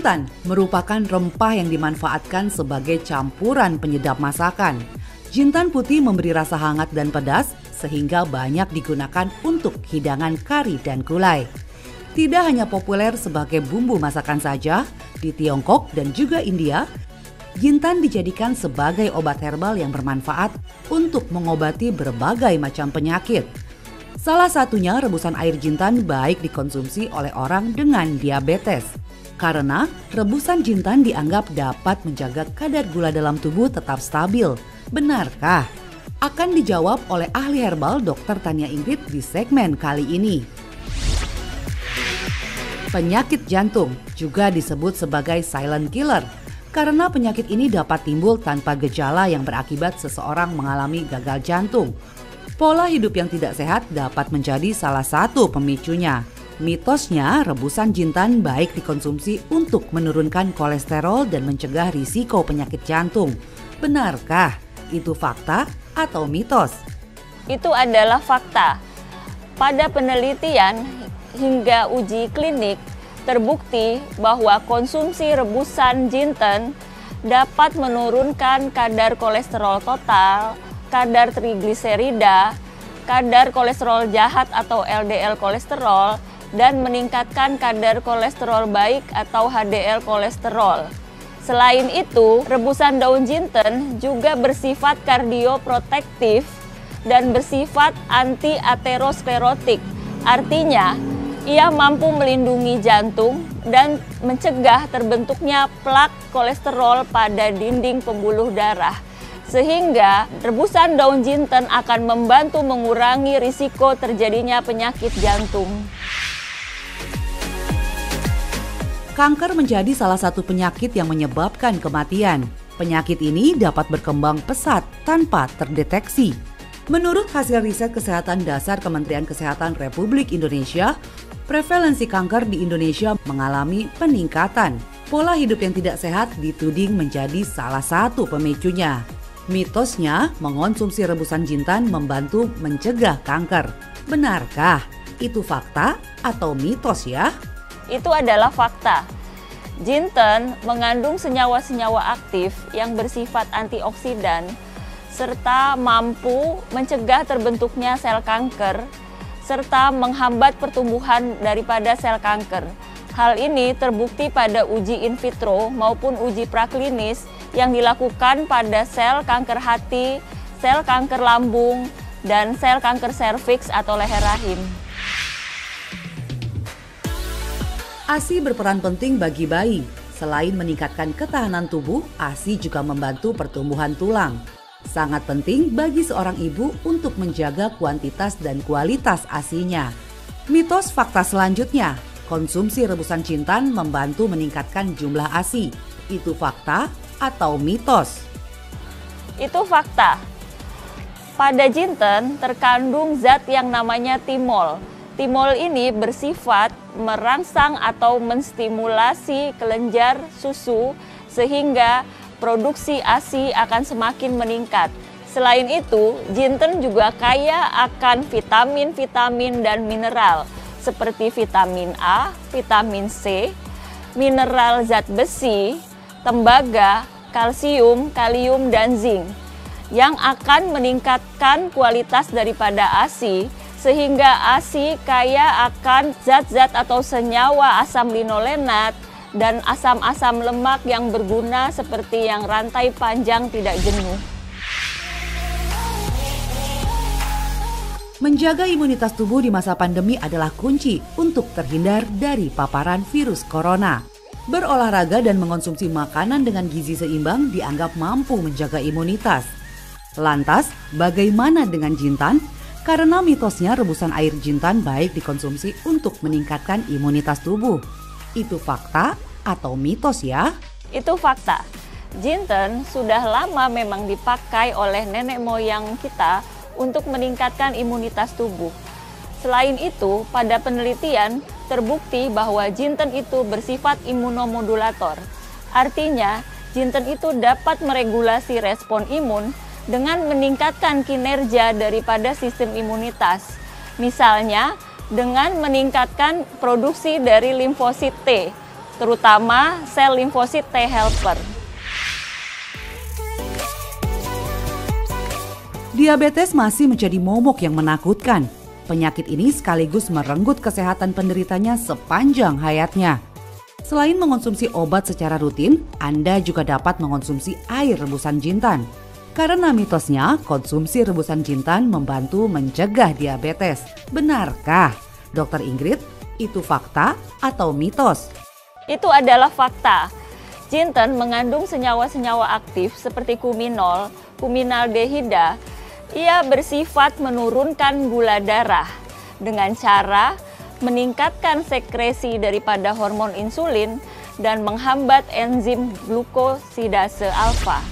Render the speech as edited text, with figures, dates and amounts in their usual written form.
Jintan merupakan rempah yang dimanfaatkan sebagai campuran penyedap masakan. Jintan putih memberi rasa hangat dan pedas sehingga banyak digunakan untuk hidangan kari dan gulai. Tidak hanya populer sebagai bumbu masakan saja, di Tiongkok dan juga India, Jintan dijadikan sebagai obat herbal yang bermanfaat untuk mengobati berbagai macam penyakit. Salah satunya rebusan air jintan baik dikonsumsi oleh orang dengan diabetes. Karena rebusan jintan dianggap dapat menjaga kadar gula dalam tubuh tetap stabil. Benarkah? Akan dijawab oleh ahli herbal Dr. Tania Ingrid di segmen kali ini. Penyakit jantung juga disebut sebagai silent killer karena penyakit ini dapat timbul tanpa gejala yang berakibat seseorang mengalami gagal jantung. Pola hidup yang tidak sehat dapat menjadi salah satu pemicunya. Mitosnya, rebusan jintan baik dikonsumsi untuk menurunkan kolesterol dan mencegah risiko penyakit jantung. Benarkah itu fakta atau mitos? Itu adalah fakta. Pada penelitian hingga uji klinik, terbukti bahwa konsumsi rebusan jinten dapat menurunkan kadar kolesterol total, kadar trigliserida, kadar kolesterol jahat atau LDL kolesterol, dan meningkatkan kadar kolesterol baik atau HDL kolesterol. Selain itu, rebusan daun jinten juga bersifat kardioprotektif dan bersifat anti-aterosklerotik. Artinya, ia mampu melindungi jantung dan mencegah terbentuknya plak kolesterol pada dinding pembuluh darah. Sehingga rebusan daun jinten akan membantu mengurangi risiko terjadinya penyakit jantung. Kanker menjadi salah satu penyakit yang menyebabkan kematian. Penyakit ini dapat berkembang pesat tanpa terdeteksi. Menurut hasil riset kesehatan dasar Kementerian Kesehatan Republik Indonesia, prevalensi kanker di Indonesia mengalami peningkatan. Pola hidup yang tidak sehat dituding menjadi salah satu pemicunya. Mitosnya, mengonsumsi rebusan jintan membantu mencegah kanker. Benarkah itu fakta atau mitos ya? Itu adalah fakta. Jinten mengandung senyawa-senyawa aktif yang bersifat antioksidan serta mampu mencegah terbentuknya sel kanker serta menghambat pertumbuhan daripada sel kanker. Hal ini terbukti pada uji in vitro maupun uji praklinis yang dilakukan pada sel kanker hati, sel kanker lambung, dan sel kanker serviks atau leher rahim. ASI berperan penting bagi bayi. Selain meningkatkan ketahanan tubuh, ASI juga membantu pertumbuhan tulang. Sangat penting bagi seorang ibu untuk menjaga kuantitas dan kualitas ASI-nya. Mitos fakta selanjutnya, konsumsi rebusan jintan membantu meningkatkan jumlah ASI. Itu fakta atau mitos? Itu fakta. Pada jinten terkandung zat yang namanya timol. Timol ini bersifat merangsang atau menstimulasi kelenjar susu sehingga produksi ASI akan semakin meningkat. Selain itu, jinten juga kaya akan vitamin-vitamin dan mineral seperti vitamin A, vitamin C, mineral zat besi, tembaga, kalsium, kalium, dan zinc yang akan meningkatkan kualitas daripada ASI sehingga ASI kaya akan zat-zat atau senyawa asam linolenat dan asam-asam lemak yang berguna seperti yang rantai panjang tidak jenuh. Menjaga imunitas tubuh di masa pandemi adalah kunci untuk terhindar dari paparan virus corona. Berolahraga dan mengonsumsi makanan dengan gizi seimbang dianggap mampu menjaga imunitas. Lantas, bagaimana dengan jintan? Karena mitosnya rebusan air jintan baik dikonsumsi untuk meningkatkan imunitas tubuh. Itu fakta atau mitos ya? Itu fakta. Jinten sudah lama memang dipakai oleh nenek moyang kita untuk meningkatkan imunitas tubuh. Selain itu, pada penelitian terbukti bahwa jinten itu bersifat imunomodulator. Artinya, jinten itu dapat meregulasi respon imun dengan meningkatkan kinerja daripada sistem imunitas. Misalnya, dengan meningkatkan produksi dari limfosit T terutama sel limfosit T helper. Diabetes masih menjadi momok yang menakutkan. Penyakit ini sekaligus merenggut kesehatan penderitanya sepanjang hayatnya. Selain mengonsumsi obat secara rutin, Anda juga dapat mengonsumsi air rebusan jintan. Karena mitosnya, konsumsi rebusan jintan membantu mencegah diabetes. Benarkah, Dr. Ingrid? Itu fakta atau mitos? Itu adalah fakta. Jinten mengandung senyawa-senyawa aktif seperti kuminol, kuminaldehida. Ia bersifat menurunkan gula darah dengan cara meningkatkan sekresi daripada hormon insulin dan menghambat enzim glukosidase alfa.